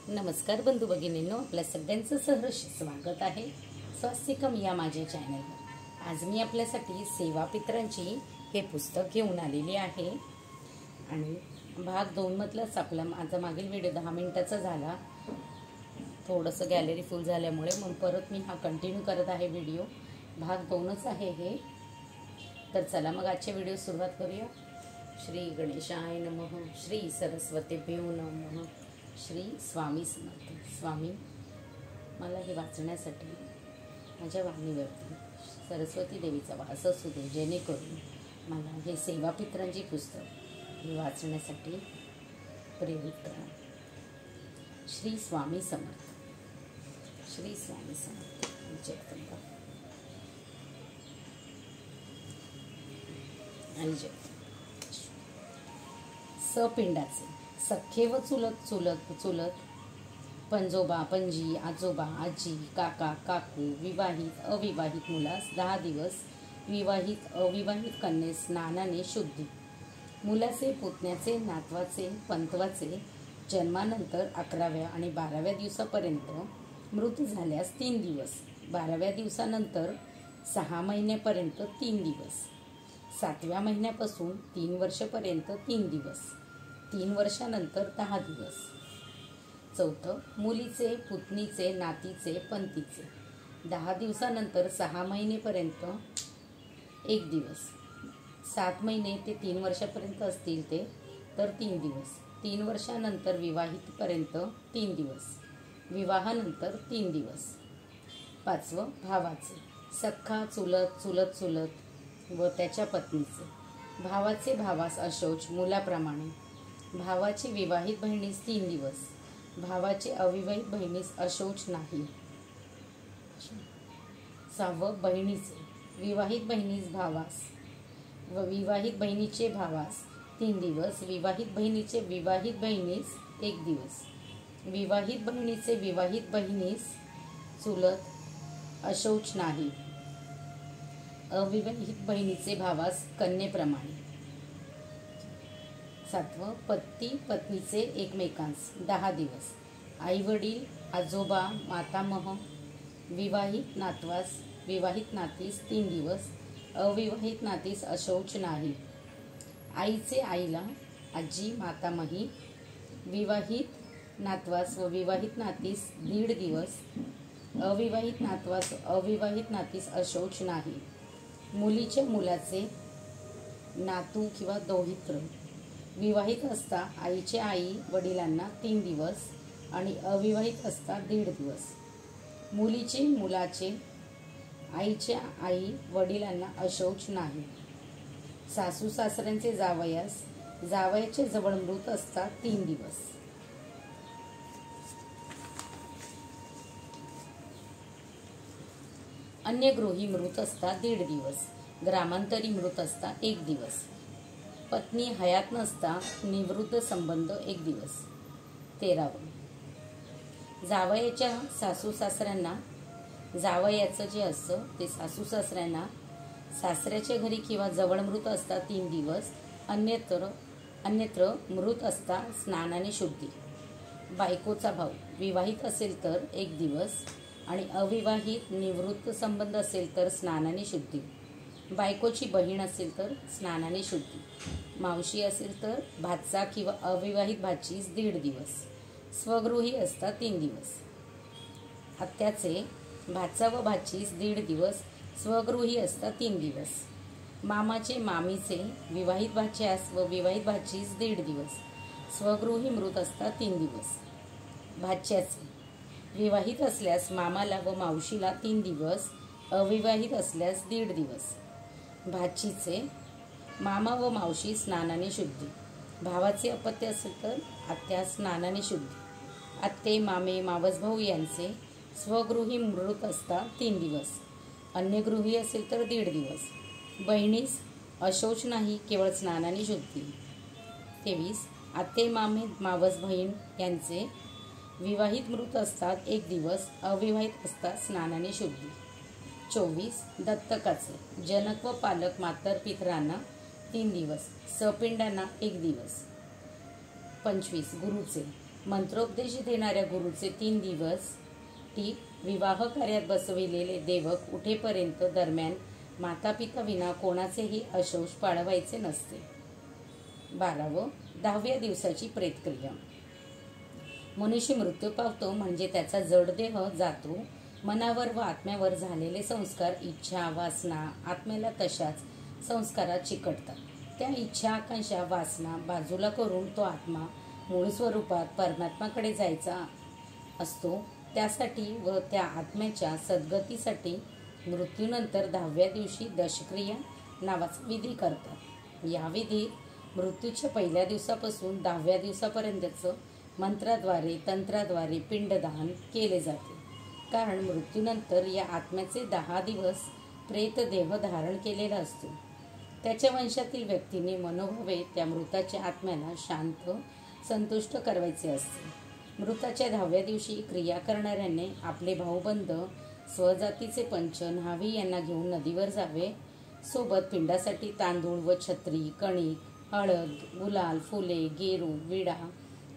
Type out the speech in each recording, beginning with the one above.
नमस्कार बंधू भगिनींनो, आपल्या सगळ्यांचं सहर्ष स्वागत आहे स्वास्तिकम या माझ्या चॅनलवर। आज मी आपल्यासाठी सेवापित्रांची हे पुस्तक घेऊन आलेली आहे आणि भाग 2 मधलाच माझा मागील व्हिडिओ 10 मिनिटाचा झाला। थोडंसं गॅलरी फुल झाल्यामुळे मग परत मी हा कंटिन्यू करत आहे व्हिडिओ। भाग 2च आहे हे। तर चला मग आजच्या व्हिडिओ सुरुवात करूया। श्री गणेशाय नमः, श्री सरस्वतीभ्यो नमः, श्री स्वामी समर्थ। स्वामी, मला हे वाचण्यासाठी माझ्या वाणीवरती सरस्वती देवीचा वास असू दे, जेणेकरून मला हे सेवापित्रांची पुस्तक हे वाचण्यासाठी प्रेरित करा। श्री स्वामी समर्थ, श्री स्वामी समर्थ। जगदंबा आणि जगदंबा। सपिंडाचे सख्खे व चुलत पंजोबा पंजी, आजोबा आजी, काका काकू, विवाहित अविवाहित मुलास 10 दिवस, विवाहित अविवाहित कन्येस स्नानाने शुद्धी। मुलाचे, पुतण्याचे, नातवाचे, पंतवाचे जन्मानंतर 11व्या आणि 12व्या दिवसापर्यंत, मृत झाल्यास 3 दिवस, 12व्या दिवसानंतर 6 महिन्यापर्यंत 3 दिवस, 7व्या महिन्यापासून 3 वर्षापर्यंत 3 दिवस, 3 वर्षानंतर 10 दिवस। चौथं, मुलीचे, पुतणीचे, नातीचे, पंतीचे 10 दिवसानंतर 6 महिनेपर्यंत 1 दिवस, 7 महिने ते 3 वर्षापर्यंत असतील ते तर 3 दिवस, 3 वर्षानंतर विवाहितपर्यंत 3 दिवस, विवाहानंतर 3 दिवस। 5वं, भावाचे, सख्खा, चुलत व त्याच्या पत्नीचे, भावाचे भावास अशौच मुलाप्रमाणे, भावाची विवाहित बहिणीस 3 दिवस, भावाचे अविवाहित बहिणीस अशौच नाही। 6वं, बहिणीचे, विवाहित बहिणीस भावास व विवाहित बहिणीचे भावास 3 दिवस, विवाहित बहिणीचे विवाहित बहिणीस 1 दिवस, विवाहित बहिणीचे विवाहित बहिणीस चुलत अशौच नाही, अविवाहित बहिणीचे भावास कन्येप्रमाणे। 7वं, पती पत्नीचे एकमेकांस 10 दिवस, आई वडील, आजोबा, मातामह, विवाहित नातवास विवाहित नातीस 3 दिवस, अविवाहित नातीस अशौच नाही। आईचे आईला, आजी, मातामही, विवाहित नातवास व विवाहित नातीस 1.5 दिवस, अविवाहित नातवास अविवाहित नातीस अशौच नाही। मुलीच्या मुलाचे नातू किंवा दौहित्र विवाहित असता आईचे आई वडिलांना 3 दिवस आणि अविवाहित असता 1.5 दिवस। मुलीचे मुलाचे आईचे आई वडिलांना अशौच नाही। सासू सासऱ्यांचे जावयास जावयाचे जवळ मृत असता 3 दिवस। अन्य गृही मृत असता 1.5 दिवस, ग्रामांतरी मृत असता 1 दिवस, पत्नी हयात नसता निवृत्त संबंध 1 दिवस। 13वं, जावयाच्या सासू सासऱ्यांना, जावयाचं जे असतं ते सासू सासऱ्यांना सासऱ्याच्या घरी किंवा जवळ मृत असता 3 दिवस, अन्यत्र मृत असता स्नानाने शुद्धी। बायकोचा भाऊ विवाहित असेल तर 1 दिवस आणि अविवाहित निवृत्त संबंध असेल तर स्नानाने शुद्धी। बायकोची बहीण असेल तर स्नानाने शुद्धी। मावशी असेल तर भाचा किंवा अविवाहित भाचीस 1.5 दिवस, स्वगृही असता 3 दिवस। आत्याचे भाचा व भाचीस 1.5 दिवस, स्वगृही असता 3 दिवस। मामाचे मामीचे विवाहित भाच्यास व विवाहित भाचीस 1.5 दिवस, स्वगृही मृत असता 3 दिवस। भाच्याचे विवाहित असल्यास मामाला व मावशीला 3 दिवस, अविवाहित असल्यास 1.5 दिवस। भाचीचे मामा व मावशी स्नानाने शुद्धी। भावाचे अपत्य असेल तर आत्या स्नानाने शुद्धी। आत्ते, मामे, मावसभाऊ यांचे स्वगृही मृत असता 3 दिवस, अन्य गृही असेल तर 1.5 दिवस। बहिणीस अशौच नाही, केवळ स्नानाने शुद्धी। 23, आत्ते, मामे, मावस बहीण यांचे विवाहित मृत असतात 1 दिवस, अविवाहित असतात स्नानाने शुद्धी। 24, दत्तकाचे, जनक व पालक मातर पितरांना 3 दिवस, सपिंडांना 1 दिवस। 25, गुरुचे, मंत्रोपदेश देणाऱ्या गुरुचे 3 दिवस. टीप: विवाह कार्यात बसविलेले देवक उठेपर्यंत दरम्यान माता पिता विना कोणाचेही अशौच पाळवायचे नसते. 12. 10व्या दिवसाची प्रेतक्रिया. मनुष्य मृत्यू पावतो म्हणजे त्याचा जड देह जातो. मनावर व आत्म्यावर झालेले संस्कार, इच्छा, वासना आत्म्याला तशाच संस्कारात चिकटतात. त्या इच्छा, आकांक्षा, वासना बाजूला करून तो आत्मा मूळ स्वरूपात परमात्माकडे जायचा असतो. त्यासाठी व त्या आत्म्याच्या सद्गतीसाठी मृत्यूनंतर 10व्या दिवशी दशक्रिया नावाचा विधी करतात. या विधीत मृत्यूच्या पहिल्या दिवसापासून 10व्या दिवसापर्यंतचं मंत्राद्वारे तंत्राद्वारे पिंडदान केले जाते. कारण मृत्यूनंतर या आत्म्याचे 10 दिवस प्रेतदेह धारण केलेला असतो. त्याच्या वंशातील व्यक्तीने मनोभावे त्या मृताच्या आत्म्याला शांत संतुष्ट करायचे असते. मृताच्या 10व्या दिवशी क्रिया करणाऱ्याने आपले भाऊबंद, स्वजातीचे पंच, न्हावी यांना घेऊन नदीवर जावे. सोबत पिंडासाठी तांदूळ व छत्री, कणिक, हळद, गुलाल, फुले, गेरू, विडा,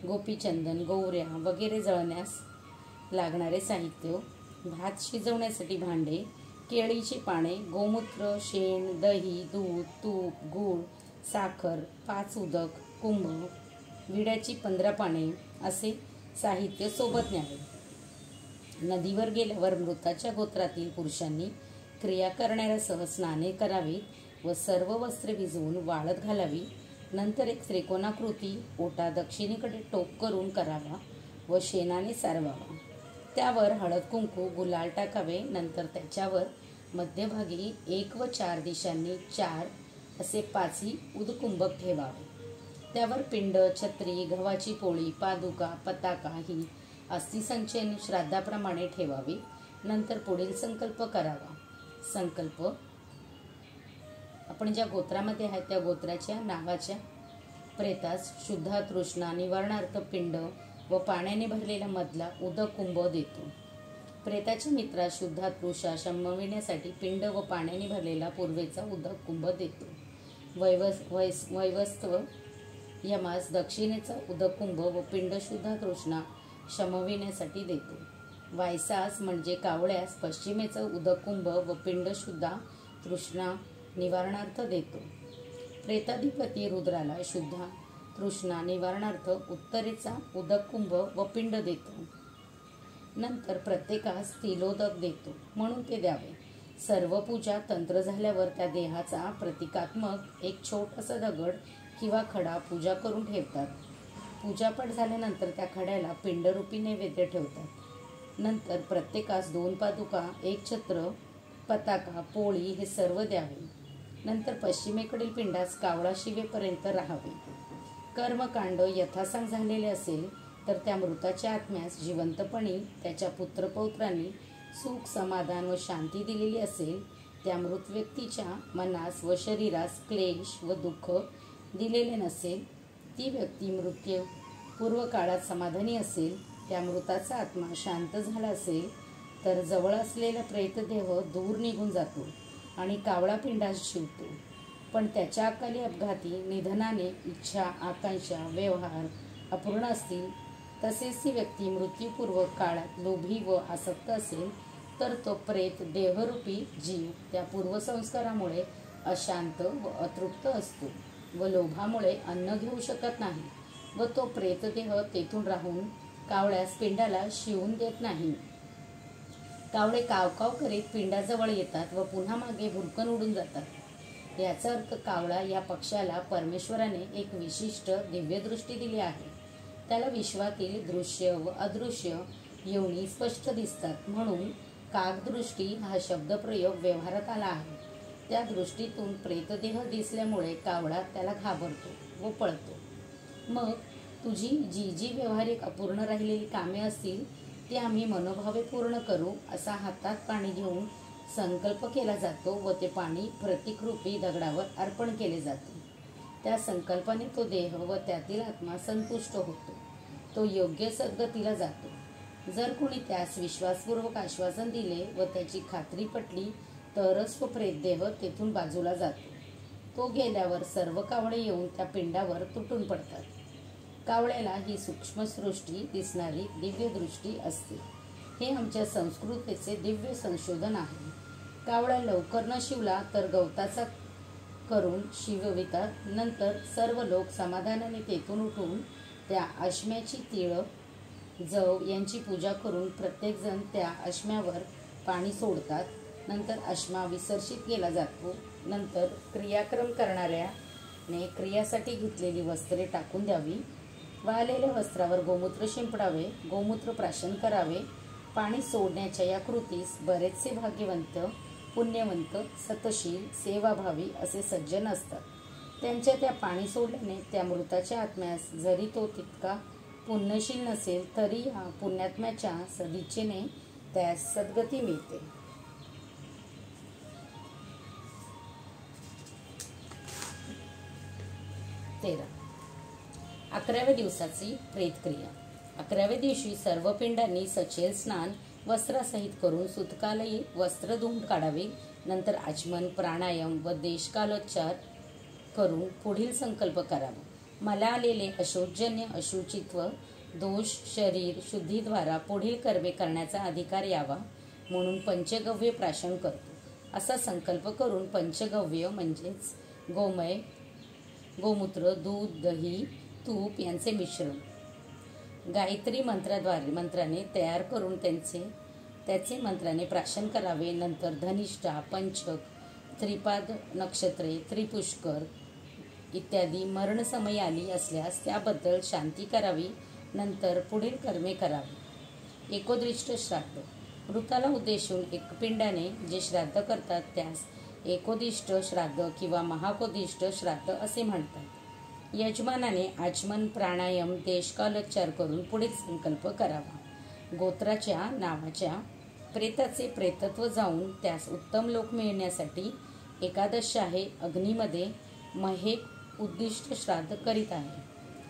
गोपीचंदन, गौऱ्या वगैरे जळण्यास लागणारे साहित्य, भात शिजवण्यासाठी भांडे, केळीची पाने, गोमूत्र, शेण, दही, दूध, तूप, गूळ, साखर, 5 उदक, कुंभ, विड्याची 15 पाने असे साहित्य सोबत न्यावे. नदीवर गेल्यावर मृताच्या गोत्रातील पुरुषांनी क्रिया करणाऱ्यासह स्नाने करावीत व सर्व वस्त्रे भिजवून वाळत घालावी. नंतर एक त्रिकोणाकृती ओटा दक्षिणेकडे टोक करून करावा व शेणाने सारवावा. त्यावर हळद कुंकू गुलाल टाकावे. नंतर त्याच्यावर मध्यभागी 1 व 4 दिशांनी 4 असे 5ही उदकुंभक ठेवावे. त्यावर पिंड, छत्री, गव्हाची पोळी, पादुका, पताका ही अस्थिसंचयन श्राद्धाप्रमाणे ठेवावी. नंतर पुढील संकल्प करावा. संकल्प: आपण ज्या गोत्रामध्ये आहे त्या गोत्राच्या नावाच्या प्रेतास शुद्धा तृष्णा निवारणार्थ पिंड व पाण्याने भरलेला मधला उदक कुंभ देतो. प्रेताच्या मित्रास शुद्धा तृषा शमविण्यासाठी पिंड व पाण्याने भरलेला पूर्वेचा उदक कुंभ देतो. वैवस्व यमास दक्षिणेचा उदक कुंभ व पिंड शुद्धा तृष्णा शमविण्यासाठी देतो. वायसास म्हणजे कावळ्यास पश्चिमेचा उदक कुंभ व पिंड शुद्धा तृष्णा निवारणार्थ देतो. प्रेताधिपती रुद्राला शुद्धा तृष्णा निवारणार्थ उत्तरेचा उदक कुंभ व पिंड देतो. नंतर प्रत्येकास तिलोदक देतो म्हणून ते द्यावे. सर्व पूजा तंत्र झाल्यावर त्या देहाचा प्रतिकात्मक एक छोटासा दगड किंवा खडा पूजा करून ठेवतात. पूजापाठ झाल्यानंतर त्या खड्याला पिंडरूपी नैवेद्य ठेवतात. नंतर प्रत्येकास 2 पादुका, 1 छत्र, पताका, पोळी हे सर्व द्यावे. नंतर पश्चिमेकडील पिंडास कावळा शिवेपर्यंत राहावे. कर्मकांड यथासांग झालेले असेल तर त्या मृताच्या आत्म्यास जिवंतपणी त्याच्या पुत्रपौत्रांनी सुख, समाधान व शांती दिलेली असेल, त्या मृत व्यक्तीच्या मनास व शरीरास क्लेश व दुःख दिलेले नसेल, ती व्यक्ती मृत्यू पूर्व काळात समाधानी असेल, त्या मृताचा आत्मा शांत झाला असेल तर जवळ असलेला प्रेतदेह दूर निघून जातो आणि कावळा पिंडास शिवतो. पण त्याच्या अकाली अपघाती निधनाने इच्छा, आकांक्षा, व्यवहार अपूर्ण असतील, तसेच ती व्यक्ती मृत्यूपूर्व काळात लोभी व आसक्त असेल तर तो प्रेत देहरूपी जीव त्या पूर्वसंस्कारामुळे अशांत व अतृप्त असतो व लोभामुळे अन्न घेऊ शकत नाही व तो प्रेतदेह तेथून राहून कावळ्यास पिंडाला शिवून देत नाही. कावळे कावकाव करीत पिंडाजवळ येतात व पुन्हा मागे भुरकन उडून जातात. याचा अर्थ कावळा या पक्षाला परमेश्वराने एक विशिष्ट दिव्यदृष्टी दिली आहे. त्याला विश्वातील दृश्य व अदृश्य योनी स्पष्ट दिसतात म्हणून काकदृष्टी हा शब्दप्रयोग व्यवहारात आला आहे. त्या दृष्टीतून प्रेतदेह दिसल्यामुळे कावळा त्याला घाबरतो व पळतो. मग तुझी जी जी व्यावहारिक अपूर्ण राहिलेली कामे असतील ती आम्ही मनोभावे पूर्ण करू असा हातात पाणी घेऊन संकल्प केला जातो व ते पाणी प्रतिकरूपी दगडावर अर्पण केले जाते. त्या संकल्पाने तो देह व त्यातील आत्मा संतुष्ट होतो. तो योग्य सद्गतीला जातो. जर कोणी त्यास विश्वासपूर्वक आश्वासन दिले व त्याची खात्री पटली तरच तो प्रेतदेह तेथून बाजूला जातो. तो गेल्यावर सर्व कावळे येऊन त्या पिंडावर तुटून पडतात. कावळ्याला ही सूक्ष्मसृष्टी दिसणारी दिव्य दृष्टी असते. हे आमच्या संस्कृतीचे दिव्य संशोधन आहे. कावळा लवकर न शिवला तर गवताचा करून शिववितात. नंतर सर्व लोक समाधानाने तेथून उठून त्या अश्म्याची तिळ जव यांची पूजा करून प्रत्येकजण त्या अश्म्यावर पाणी सोडतात. नंतर अश्मा विसर्जित केला जातो. नंतर क्रियाक्रम करणाऱ्याने क्रियासाठी घेतलेली वस्त्रे टाकून द्यावी. वाळलेल्या वस्त्रावर गोमूत्र शिंपडावे. गोमूत्र प्राशन करावे. पाणी सोडण्याच्या या कृतीस बरेचसे भाग्यवंत, पुण्यवंत, सतशील, सेवाभावी असे सज्जन असतात. त्यांच्या त्या पाणी सोडल्याने त्या मृताच्या आत्म्यास जरी तो तितका पुण्यशील नसेल तरी या पुण्यात्म्याच्या सदिच्छेने त्यास सद्गती मिळते. 13. 11व्या दिवसाची प्रेतक्रिया. 11व्या दिवशी सर्व पिंडांनी सचेल स्नान वस्त्रासहित करून सुतकालयी वस्त्र धुवून काढावे. नंतर आचमन, प्राणायाम व देशकालोच्चार करून पुढील संकल्प करावा. मला आलेले अशोचजन्य अशुचित्व दोष शरीर शुद्धीद्वारा पुढील कर्मे करण्याचा अधिकार यावा म्हणून पंचगव्य प्राशन करतो. असा संकल्प करून पंचगव्य म्हणजेच गोमय, गोमूत्र, दूध, दही, तूप यांचे मिश्रण गायत्री मंत्राने तयार करून त्याचे मंत्राने प्राशन करावे. नंतर धनिष्ठा, पंचक, त्रिपाद नक्षत्रे, त्रिपुष्कर इत्यादी मरणसमयी आली असल्यास त्याबद्दल शांती करावी. नंतर पुढील कर्मे करावी. एकोद्दिष्ट श्राद्ध. मृताला उद्देशून एक पिंडाने जे श्राद्ध करतात त्यास एकोदिष्ट श्राद्ध किंवा महाकोदिष्ट श्राद्ध असे म्हणतात. यजमानाने आचमन, प्राणायाम, देशकालोच्चार करून पुढील संकल्प करावा. गोत्राच्या नावाच्या प्रेताचे प्रेतत्व जाऊन त्यास उत्तम लोक मिळण्यासाठी एकादश आहे अग्नीमध्ये महेक उद्दिष्ट श्राद्ध करीत आहे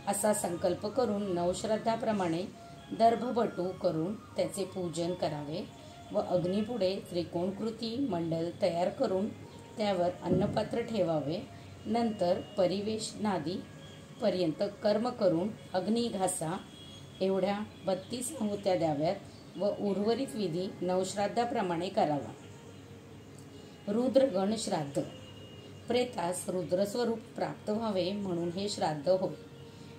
असा संकल्प करून नवश्राद्धाप्रमाणे दर्भबटू करून त्याचे पूजन करावे व अग्नीपुढे त्रिकोणकृती मंडल तयार करून त्यावर अन्नपात्र ठेवावे. नंतर परिवेशनादी पर्यंत कर्म करून अग्नी घासा एवढ्या 32 आहुत्या द्याव्यात व उर्वरित विधी नवश्राद्धाप्रमाणे करावा. रुद्रगण श्राद्ध. प्रेतास रुद्रस्वरूप प्राप्त व्हावे म्हणून हे श्राद्ध होय.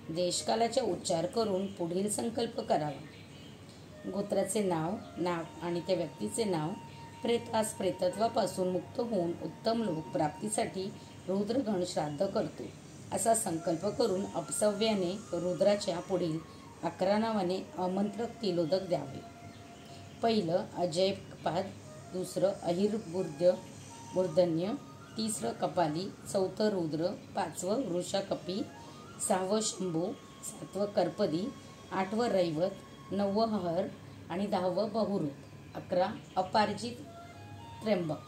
देशकालाचा उच्चार करून पुढील संकल्प करावा. गोत्राचे नाव आणि त्या व्यक्तीचे नाव. प्रेतास प्रेतत्वापासून मुक्त होऊन उत्तम लोक प्राप्तीसाठी रुद्रगण श्राद्ध करतो असा संकल्प करून अपसव्याने रुद्राच्या पुढील 11 नावाने आमंत्रक तिलोदक द्यावे. पहिलं अजयपाद, दुसरं अहिर्बुर्धन्य, तिसरं कपाली, चौथं रुद्र, 5वं वृषाकपी, 6वं शंभू, 7वं कर्पदी, 8वं रैवत, 9वं हर आणि 10वं बहुरूप, 11 अपार्जित त्र्यंबक.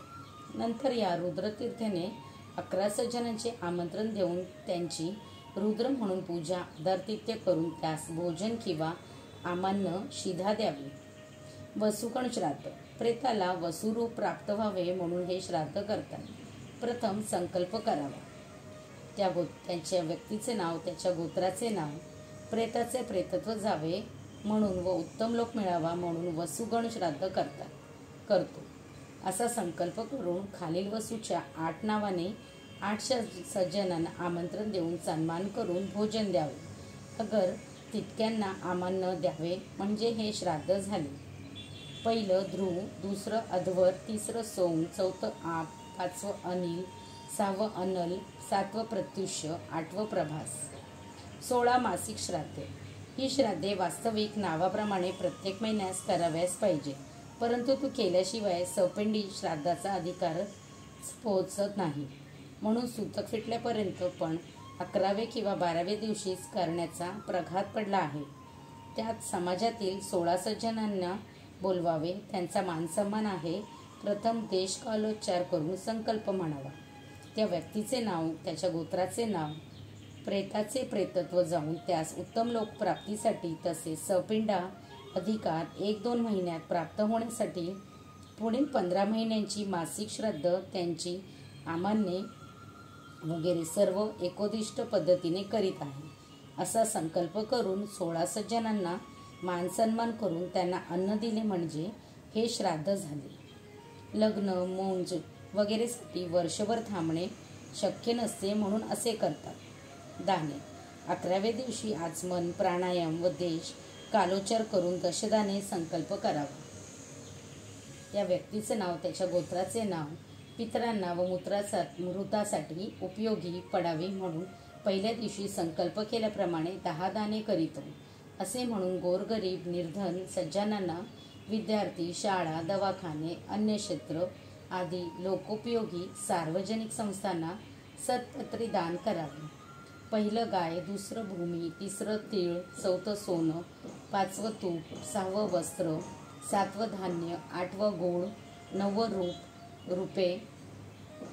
नंतर या रुद्रतीर्थाने 11 सज्जनांचे आमंत्रण देऊन त्यांची रुद्र म्हणून पूजा आदरातिथ्य करून त्यास भोजन किंवा आमान्न शिधा द्यावी. वसुगण श्राद्ध. प्रेताला वसुरूप प्राप्त व्हावे म्हणून हे श्राद्ध करतात. प्रथम संकल्प करावा. त्यांच्या व्यक्तीचे नाव, त्याच्या गोत्राचे नाव, प्रेताचे प्रेतत्व जावे म्हणून व उत्तम लोक मिळावा म्हणून वसुगण श्राद्ध करतो असा संकल्प करून खालील वसूच्या 8 नावाने 8 सज्जनांना आमंत्रण देऊन सन्मान करून भोजन द्यावे. अगर तितक्यांना आमान्न द्यावे म्हणजे हे श्राद्ध झाले. पहिलं ध्रुव, दुसरं अध्वर, तिसरं सोम, चौथं आप, 5वं अनिल, 6वं अनल, 7वं प्रत्युष्य, 8वं प्रभास. 16 मासिक श्राद्धे. ही श्राद्धे वास्तविक नावाप्रमाणे प्रत्येक महिन्यास कराव्यास पाहिजे, परंतु तू केल्याशिवाय सपिंडी श्राद्धाचा अधिकार पोहोचत नाही म्हणून सुतक फिटल्यापर्यंत पण 11व्या किंवा 12व्या दिवशीच करण्याचा प्रघात पडला आहे. त्यात समाजातील 16 सज्जनांना बोलवावे, त्यांचा मानसन्मान आहे. प्रथम देशकालोच्चार करून संकल्प म्हणावा. त्या व्यक्तीचे नाव, त्याच्या गोत्राचे नाव, प्रेताचे प्रेतत्व जाऊन त्यास उत्तम लोक प्राप्तीसाठी तसेच सपिंडा अधिकार 1-2 महिन्यात प्राप्त होण्यासाठी पुढील 15 महिन्यांची मासिक श्राद्ध, त्यांची आमान्ये वगैरे सर्व एकोदिष्ट पद्धतीने करीत आहे. असा संकल्प करून 16 सज्जनांना मानसन्मान करून त्यांना अन्न दिले म्हणजे हे श्राद्ध झाले. लग्न मोंज वगैरेसाठी वर्षभर थांबणे शक्य नसते म्हणून असे करतात. दाने. 11व्या दिवशी आचमन, प्राणायाम व देश कालोच्चार करून दशदाने संकल्प करावा. त्या व्यक्तीचे नाव, त्याच्या गोत्राचे नाव पितरांना व मृतासाठी उपयोगी पडावे म्हणून पहिल्या दिवशी संकल्प केल्याप्रमाणे 10 दाने करीतो असे म्हणून गोरगरीब, निर्धन सज्जनांना, विद्यार्थी, शाळा, दवाखाने, अन्नक्षेत्र आदी लोकोपयोगी सार्वजनिक संस्थांना सत्पत्री दान करावे. पहिलं गाय, दुसरं भूमी, तिसरं तीळ, चौथं सोनं, 5वं तूप, 6वं वस्त्र, 7वं धान्य, 8वं गूळ, 9वं रुपे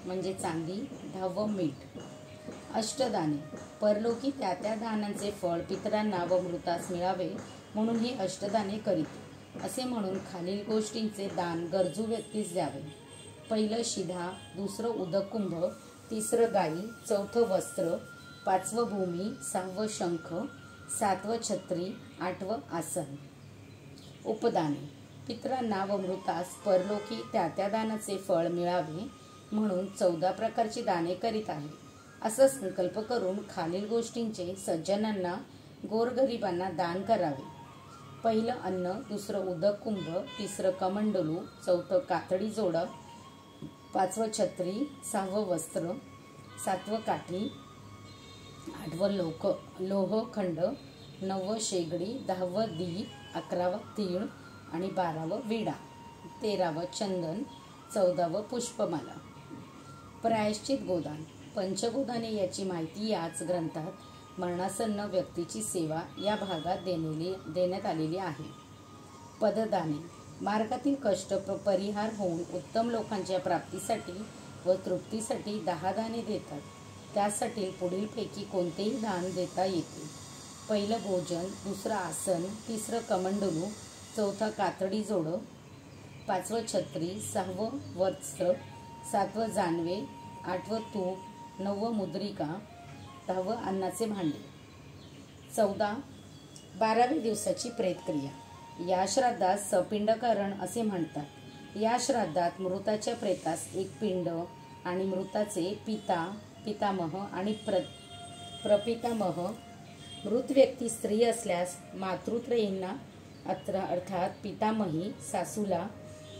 म्हणजे चांदी, 10वं मीठ. अष्टदाने. परलोकी त्या दानांचे फळ पितरांना व मृतास मिळावे म्हणून हे अष्टदाने करीत असे म्हणून खालील गोष्टींचे दान गरजू व्यक्तीस द्यावे. पहिलं शिधा, दुसरं उदकुंभ, तिसरं गाई, चौथं वस्त्र, 5वं भूमी, 6वं शंख, 7वं छत्री, 8वं आसन. उपदाने. पितरांना व मृतास परलोकी त्या दानाचे फळ मिळावे म्हणून 14 प्रकारची दाने करीत आहे असा संकल्प करून खालील गोष्टींचे सज्जनांना, गोरगरिबांना दान करावे. पहिलं अन्न, दुसरं उदकुंभ, तिसरं कमंडलू, चौथं कातडी जोडा, 5वं छत्री, 6वं वस्त्र, 7वं काठी, 8वं लोहखंड, 9वं शेगडी, 10वं दीप, 11वं तीळ आणि 12वं विडा, 13वं चंदन, 14वं पुष्पमाला. प्रायश्चित गोदान. पंचगोदाने याची माहिती याच ग्रंथात मरणासन्न व्यक्तीची सेवा या भागात देण्यात आलेली आहे. पददाने. मार्गातील कष्ट परिहार होऊन उत्तम लोकांच्या प्राप्तीसाठी व तृप्तीसाठी 10 दाने देतात. त्यासाठी पुढीलपैकी कोणतेही दान देता येते. पहिलं भोजन, दुसरं आसन, तिसरं कमंडलू, चौथा कातडी जोड, 5वं छत्री, 6वं वस्त्र, 7वं जानवे, 8वं तूप, 9वं मुद्रिका, 10वं अन्नाचे भांडे. 14. 12व्या दिवसाची प्रेतक्रिया. या श्राद्धात सपिंडकरण असे म्हणतात. या श्राद्धात मृताच्या प्रेतास एक पिंड आणि मृताचे पिता, पितामह आणि प्रपितामह, मृत व्यक्ती स्त्री असल्यास मातृत्रयींना अर्थात पितामही सासूला,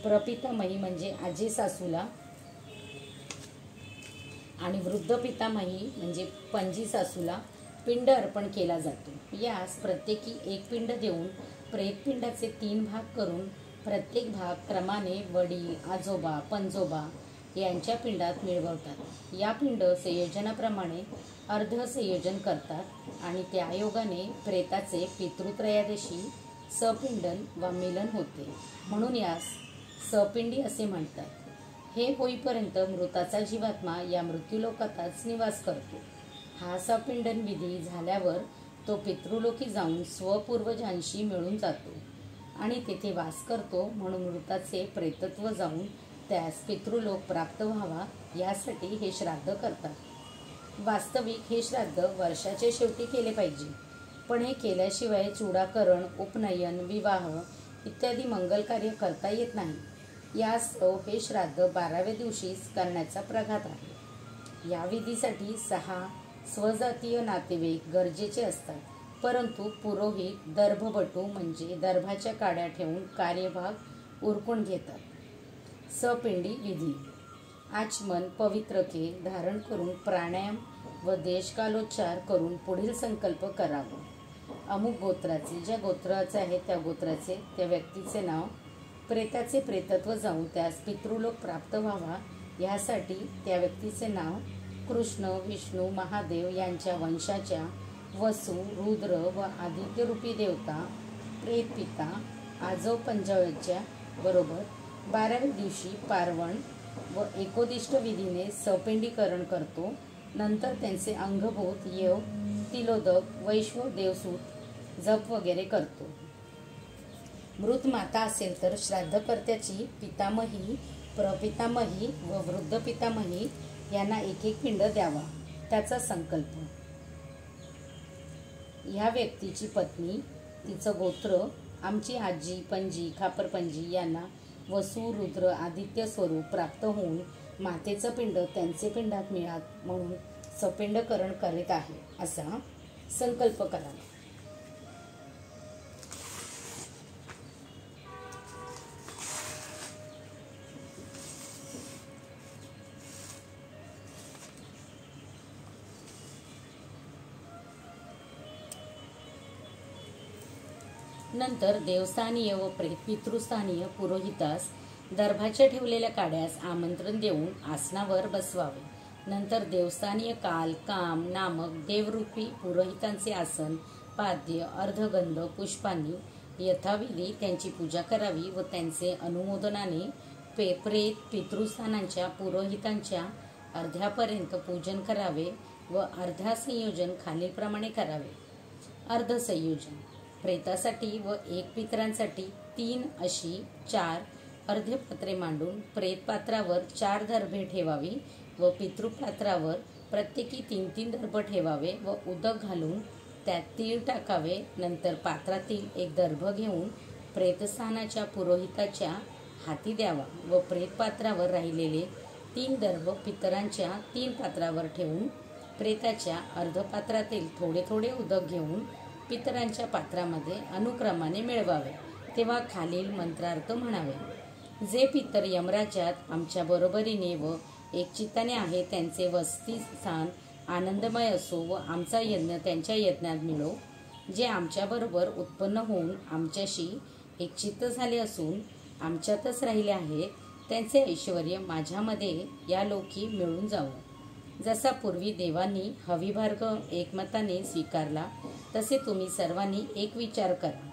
प्रपितामही म्हणजे आजी सासूला आणि वृद्ध पितामही म्हणजे पणजी सासूला पिंड अर्पण केला जातो. यास प्रत्येकी एक पिंड देऊन प्रेतपिंडाचे 3 भाग करून प्रत्येक भाग क्रमाने वडील, आजोबा, पणजोबा यांच्या पिंडात मिळवतात. या पिंड संयोजनाप्रमाणे अर्धसंयोजन करतात आणि त्या योगाने प्रेताचे पितृत्रयोदशी सपिंडन वा मिलन होते म्हणून यास सपिंडी असे म्हणतात. हे होईपर्यंत मृताचा जीवात्मा या मृत्यूलोकातच निवास करतो. हा सपिंडन विधी झाल्यावर तो पितृलोकी जाऊन स्वपूर्वजांशी मिळून जातो आणि तेथे वास करतो म्हणून मृताचे प्रेतत्व जाऊन त्यास पितृलोक प्राप्त व्हावा यासाठी हे श्राद्ध करतात. वास्तविक हे श्राद्ध वर्षाच्या शेवटी केले पाहिजे, पण हे केल्याशिवाय चूडाकरण, उपनयन, विवाह इत्यादी मंगलकार्य करता येत नाही. यास्तव हे श्राद्ध 12व्या दिवशीच करण्याचा प्रघात आहे. या विधीसाठी 6 स्वजातीय नातेवाईक गरजेचे असतात, परंतु पुरोहित दर्भबटू म्हणजे दर्भाच्या काड्या ठेवून कार्यभाग उरकून घेतात. सपिंडी विधी. आचमन, पवित्रके धारण करून प्राणायाम व देशकालोच्चार करून पुढील संकल्प करावा. अमुक गोत्राचे, ज्या गोत्राचे आहे त्या गोत्राचे, त्या व्यक्तीचे नाव, प्रेताचे प्रेतत्व जाऊन त्यास पितृलोक प्राप्त व्हावा यासाठी त्या व्यक्तीचे नाव, कृष्ण, विष्णू, महादेव यांच्या वंशाच्या वसु, रुद्र व आदित्यरूपी देवता, प्रेतपिता, आजो पंचावच्या बरोबर 12व्या दिवशी पारवण व एकोदिष्ट विधीने सपिंडीकरण करतो. नंतर त्यांचे अंगभूत येव, तिलोदक, वैश्व, देवसूत जप वगैरे करतो. मृत माता असेल तर श्राद्धकर्त्याची पितामही, प्रपितामही व वृद्ध पितामही यांना एक पिंड द्यावा. त्याचा संकल्प. ह्या व्यक्तीची पत्नी, तिचं गोत्र, आमची आजी, पणजी, खापरपणजी यांना वसु, रुद्र, आदित्य स्वरूप प्राप्त होऊन मातेचं पिंड त्यांचे पिंडात मिळात म्हणून सपिंडकरण करीत आहे असा संकल्प करावा. नंतर देवस्थानीय व पितृस्थानीय पुरोहितास दर्भाच्या ठेवलेल्या काड्यास आमंत्रण देऊन आसनावर बसवावे. नंतर देवस्थानीय काल, काम नामक देवरूपी पुरोहितांचे आसन, पाद्य, अर्धगंध, पुष्पांनी यथाविधी त्यांची पूजा करावी व त्यांचे अनुमोदनाने प्रेत पितृस्थानांच्या पुरोहितांच्या अर्ध्यापर्यंत पूजन करावे व अर्धासंयोजन खालीलप्रमाणे करावे. अर्धसंयोजन प्रेतासाठी व एक पितरांसाठी 3 अशी 4 अर्धपात्रे मांडून प्रेतपात्रावर 4 दर्भे ठेवावी व पितृपात्रावर प्रत्येकी 3 दर्भ ठेवावे व उदक घालून त्यात तीळ टाकावे. नंतर पात्रातील एक दर्भ घेऊन प्रेतस्थानाच्या पुरोहिताच्या हाती द्यावा व प्रेतपात्रावर राहिलेले 3 दर्भ पितरांच्या 3 पात्रावर ठेवून प्रेताच्या अर्धपात्रातील थोडे थोडे उदक घेऊन पितरांच्या पात्रामध्ये अनुक्रमाने मिळवावे. तेव्हा खालील मंत्रार्थ म्हणावे. जे पितर यमराज्यात आमच्या बरोबरीने व एकचित्ताने आहे त्यांचे वसतिस्थान आनंदमय असो व आमचा यज्ञ त्यांच्या यज्ञात मिळो. जे आमच्याबरोबर उत्पन्न होऊन आमच्याशी एकचित्त झाले असून आमच्यातच राहिले आहेत त्यांचे ऐश्वर्य माझ्यामध्ये या लोकी मिळून जावो. जसा पूर्वी देवांनी हविभार्ग एकमताने स्वीकारला तसे तुम्ही सर्वांनी एक विचार करा.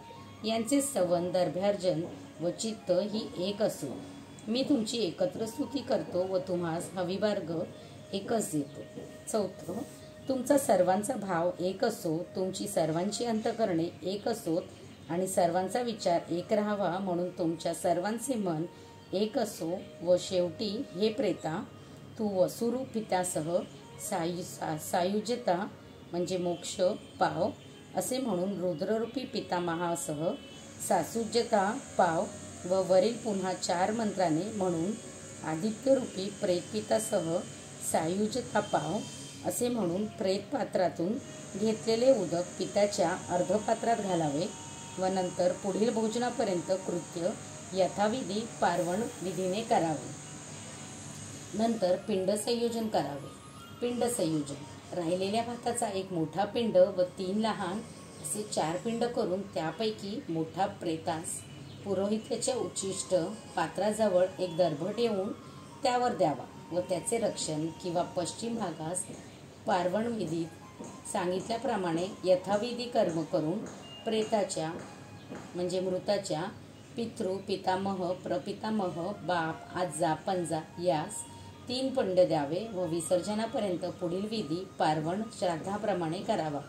यांचे सवन, दर्भार्जन व चित्त ही एक असो. मी तुमची एकत्र स्तुती करतो व तुम्हास हविभार्ग एकच देतो. 4. तुमचा सर्वांचा भाव एक असो, तुमची सर्वांची अंतःकरणे एक असोत आणि सर्वांचा विचार एक राहावा म्हणून तुमच्या सर्वांचे मन एक असो. व शेवटी हे प्रेता, तू वसुरूप पित्यासह सायुज्यता म्हणजे मोक्ष पाव असे म्हणून रुद्ररूपी पितामहासह सासुज्यता पाव व वरील पुन्हा 4 मंत्राने म्हणून आदित्यरूपी प्रेतपितासह सायुज्यता पाव असे म्हणून प्रेतपात्रातून घेतलेले उदक पित्याच्या अर्धपात्रात घालावे व नंतर पुढील भोजनापर्यंत कृत्य यथाविधी पार्वण विधीने करावे. नंतर पिंड संयोजन करावे. पिंड संयोजन राहिलेल्या भाताचा एक मोठा पिंड व 3 लहान असे 4 पिंड करून त्यापैकी मोठा प्रेतास पुरोहिताच्या उच्चिष्ट पात्राजवळ एक दर्भ ठेवून त्यावर द्यावा व त्याचे रक्षण किंवा पश्चिम भागास पार्वण विधीत सांगितल्याप्रमाणे यथाविधी कर्म करून प्रेताच्या म्हणजे मृताच्या पितृ, पितामह, प्रपितामह, बाप, आजा, पंजा यास 3 पिंड द्यावे व विसर्जनापर्यंत पुढील विधी पार्वण श्राद्धाप्रमाणे करावा.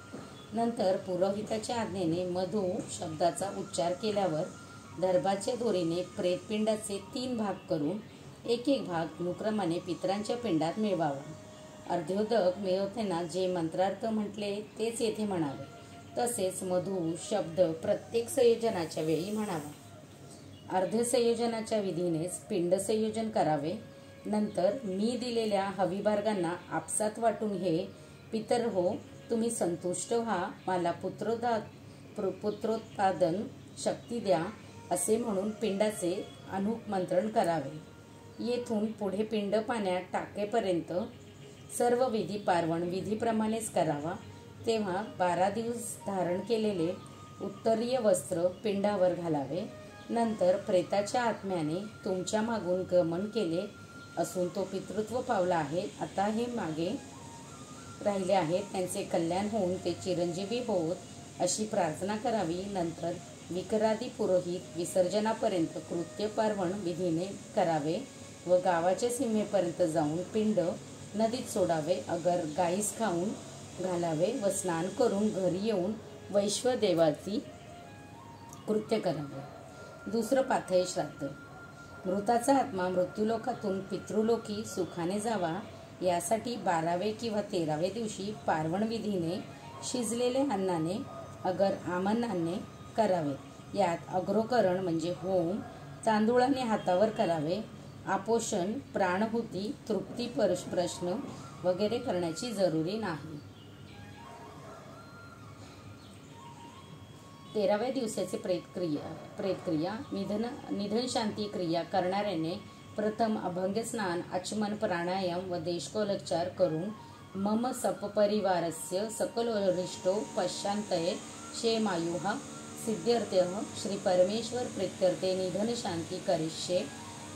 नंतर पुरोहिताच्या आज्ञेने मधु शब्दाचा उच्चार केल्यावर दर्भाच्या दोरीने प्रेतपिंडाचे 3 भाग करून एक भाग अनुक्रमाने पितरांच्या पिंडात मिळवावा. अर्ध्योदक मिळवताना जे मंत्रार्थ म्हटले तेच येथे म्हणावे. तसेच मधु शब्द प्रत्येक संयोजनाच्या वेळी म्हणावा. अर्धसंयोजनाच्या विधीनेच पिंड संयोजन करावे. नंतर मी दिलेल्या हविभार्गांना आपसात वाटून हे पितर हो, तुम्ही संतुष्ट व्हा, मला पुत्रोत्पादन शक्ती द्या असे म्हणून पिंडाचे अनुमंत्रण करावे. येथून पुढे पिंड पाण्यात टाकेपर्यंत सर्व विधी पार्वण विधीप्रमाणेच करावा. तेव्हा 12 दिवस धारण केलेले उत्तरीय वस्त्र पिंडावर घालावे. नंतर प्रेताच्या आत्म्याने तुमच्या मागून गमन केले असून तो पितृत्व पावला आहे. आता हे मागे राहिले आहेत त्यांचे कल्याण होऊन ते चिरंजीवी होत अशी प्रार्थना करावी. नंतर विकरादी पुरोहित विसर्जनापर्यंत कृत्य पार्वण विधीने करावे व गावाच्या सीमेपर्यंत जाऊन पिंड नदीत सोडावे. अगर गाईस खाऊन घालावे व स्नान करून घरी येऊन वैश्वदेवाची कृत्य करावे. दुसरं पाथय श्राद्ध. मृताचा आत्मा मृत्यूलोकातून पितृलोकी सुखाने जावा यासाठी 12वे किंवा 13वे दिवशी पार्वण विधीने शिजलेले अन्नाने अगर आमन्नाने करावे. यात अग्रोकरण म्हणजे होम तांदूळाने हातावर करावे. आपोषण, प्राणहुती, तृप्ती प्रश्न वगैरे करण्याची जरुरी नाही. 13व्या दिवसाची प्रेतक्रिया निधनशांती क्रिया करणाऱ्याने प्रथम अभंग स्नान, आचमन, प्राणायाम व देशकोपचार करून मम सपरिवारस्य सकलोरिष्टो पश्चान्तये क्षेमायुः सिद्ध्यर्थः श्री परमेश्वर प्रीत्यर्थे निधनशांती करिष्ये.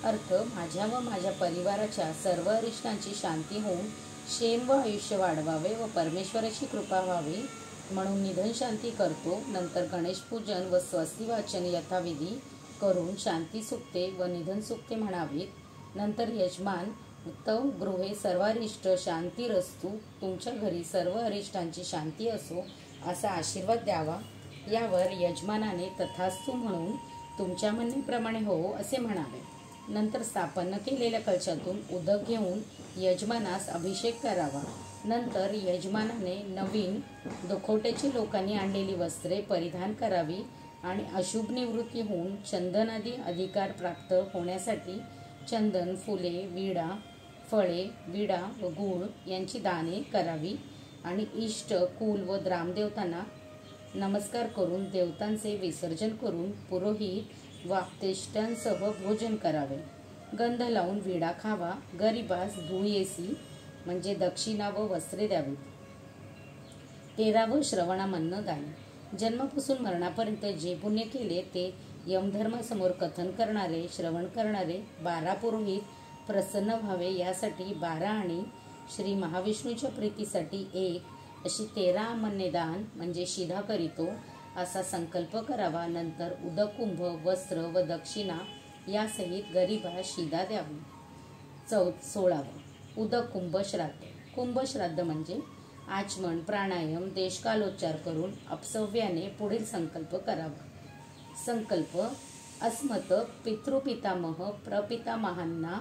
अर्थ, माझ्या व माझ्या परिवाराच्या सर्व अरिष्टांची शांती होऊन क्षेम व आयुष्य वाढवावे व परमेश्वराची कृपा व्हावी म्हणून निधनशांती करतो. नंतर गणेशपूजन व स्वस्ती वाचन यथाविधी करून शांती सुक्ते व निधन सुक्ते म्हणावीत. नंतर यजमान, उत्तम गृहे सर्वारिष्ट शांतिरस्तु, तुमच्या घरी सर्व अरिष्टांची शांती असो असा आशीर्वाद द्यावा. यावर यजमानाने तथास्तु म्हणून तुमच्या म्हणण्याप्रमाणे हो असे म्हणावे. नंतर स्थापन केलेल्या कलशातून उदक घेऊन यजमानास अभिषेक करावा. नंतर यजमानाने नवीन दुखवट्याची लोकांनी आणलेली वस्त्रे परिधान करावी आणि अशुभ निवृत्ती होऊन चंदनादी अधिकार प्राप्त होण्यासाठी चंदन, फुले, विडा, फळे, विडा व गूळ यांची दाने करावी आणि इष्ट, कुल व ग्रामदेवतांना नमस्कार करून देवतांचे विसर्जन करून पुरोहित व आप्तेष्टांसह भोजन करावे. गंध लावून विडा खावा. गरिबास धुळेसी म्हणजे दक्षिणा व वस्त्रे द्यावीत. 13वे श्रवणामन्न दान. जन्मापासून मरणापर्यंत जे पुण्य केले ते यमधर्मासमोर कथन करणारे, श्रवण करणारे 12 पुरोहित प्रसन्न व्हावे यासाठी 12 आणि श्री महाविष्णूच्या प्रीतीसाठी 1 अशी 13 अमन्ने दान म्हणजे शिधा करीतो असा संकल्प करावा. नंतर उदक, कुंभ, वस्त्र व दक्षिणा यासहित गरिबास शिधा द्यावी. 16वे उदक कुंभ श्राद्ध. कुंभ श्राद्ध म्हणजे आचमन, प्राणायाम, देशकालोच्चार करून अपसव्याने पुढील संकल्प करावा. संकल्प: अस्मत पितृपितामह प्रपितामहांना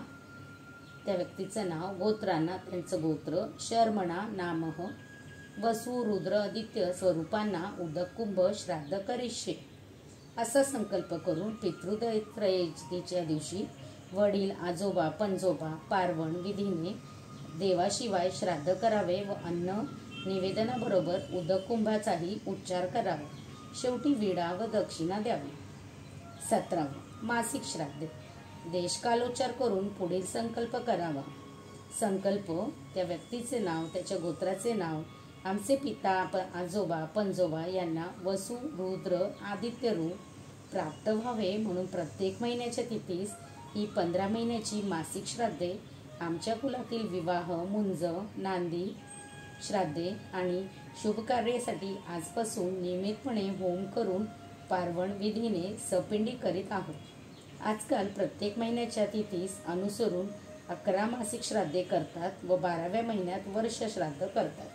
त्या व्यक्तीचं नाव, गोत्रांना त्यांचं गोत्र, शर्मणा नामः, वसु, रुद्र, आदित्य स्वरूपांना उदक कुंभ श्राद्ध करिष्ये असा संकल्प करून पितृत्रयीच्या दिवशी वडील, आजोबा, पणजोबा, पार्वण विधीने देवाशिवाय श्राद्ध करावे व अन्न निवेदनाबरोबर उदक कुंभाचाही उच्चार करावा. शेवटी विडा व दक्षिणा द्यावी. 17वे मासिक श्राद्ध. देशकालोच्चार करून पुढील संकल्प करावा. संकल्प: त्या व्यक्तीचे नाव, त्याच्या गोत्राचे नाव, आमचे पिता, आजोबा, पणजोबा यांना वसु, रुद्र, आदित्य रूप प्राप्त व्हावे म्हणून प्रत्येक महिन्याच्या तिथीस ही 15 महिन्याची मासिक श्राद्धे, आमच्या कुलातील विवाह, मुंज, नांदी श्राद्धे आणि शुभकार्यासाठी आजपासून नियमितपणे होम करून पार्वण विधीने सपिंडी करीत आहोत. आजकाल प्रत्येक महिन्याच्या तिथीस अनुसरून 11 मासिक श्राद्धे करतात व 12व्या महिन्यात वर्ष श्राद्ध करतात.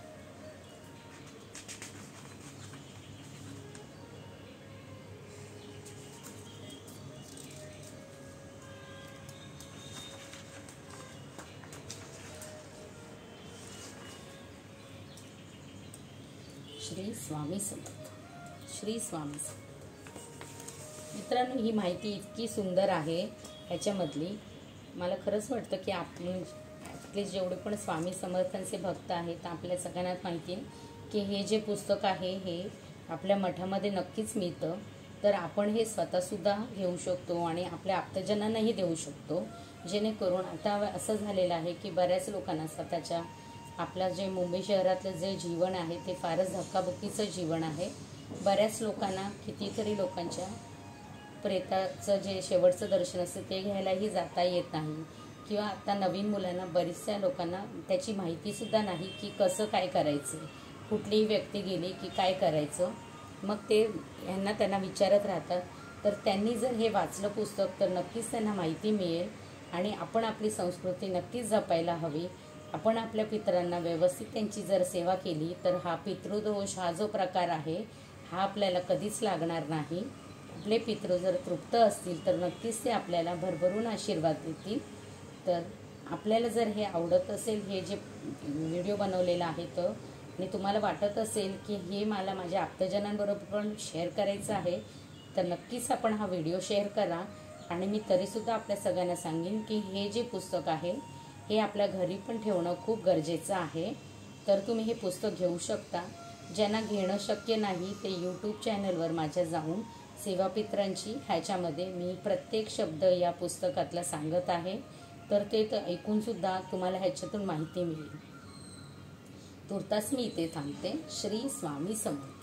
श्री स्वामी समर्थ. श्री स्वामी समर्थ. मित्रांनो, ही माहिती इतकी सुंदर आहे ह्याच्यामधली. मला खरंच वाटतं की आपले जेवढे पण स्वामी समर्थांचे भक्त आहेत आपल्या सगळ्यांना माहिती आहे की हे जे पुस्तक आहे हे आपल्या मठामध्ये नक्कीच मिळतं. तर आपण हे स्वतःसुद्धा घेऊ शकतो आणि आपल्या आप्तजनांनाही देऊ शकतो. जेणेकरून आता असं झालेलं आहे की बऱ्याच लोकांना स्वतःच्या आपलं जे मुंबई शहरातलं जे जीवन आहे ते फारच धक्काबुक्कीचं जीवन आहे. बऱ्याच लोकांना, कितीतरी लोकांच्या प्रेताचं जे शेवटचं दर्शन असतं ते घ्यायलाही जाता येत नाही किंवा आता नवीन मुलांना, बरीचशा लोकांना त्याची माहितीसुद्धा नाही की कसं काय करायचं, कुठलीही व्यक्ती गेली की काय करायचं. मग ते त्यांना विचारत राहतात. तर त्यांनी जर हे वाचलं पुस्तक तर नक्कीच त्यांना माहिती मिळेल आणि आपण आपली संस्कृती नक्कीच जपायला हवी. आपण आपल्या पितरांना व्यवस्थित त्यांची जर सेवा केली तर हा पितृदोष हा जो प्रकार आहे हा आपल्याला कधीच लागणार नाही. आपले पितृ जर तृप्त असतील तर नक्कीच ते आपल्याला भरभरून आशीर्वाद देतील. तर आपल्याला जर हे आवडत असेल, हे जे व्हिडिओ बनवलेला आहे आणि तुम्हाला वाटत असेल की हे मला माझ्या आप्तजनांबरोबर पण शेअर करायचं आहे, तर नक्कीच आपण हा व्हिडिओ शेअर करा. आणि मी तरीसुद्धा आपल्या सगळ्यांना सांगेन की हे जे पुस्तक आहे हे आपल्या घरी पण ठेवणं खूप गरजेचं आहे. तर तुम्ही हे पुस्तक घेऊ शकता. ज्यांना घेणं शक्य नाही ते यूट्यूब चॅनलवर माझ्या जाऊन सेवापित्रांची ह्याच्यामध्ये मी प्रत्येक शब्द या पुस्तकातला सांगत आहे, तर ते ऐकूनसुद्धा तुम्हाला ह्याच्यातून माहिती मिळेल. तुर्तास मी इथे थांबते. श्री स्वामी समर्थ.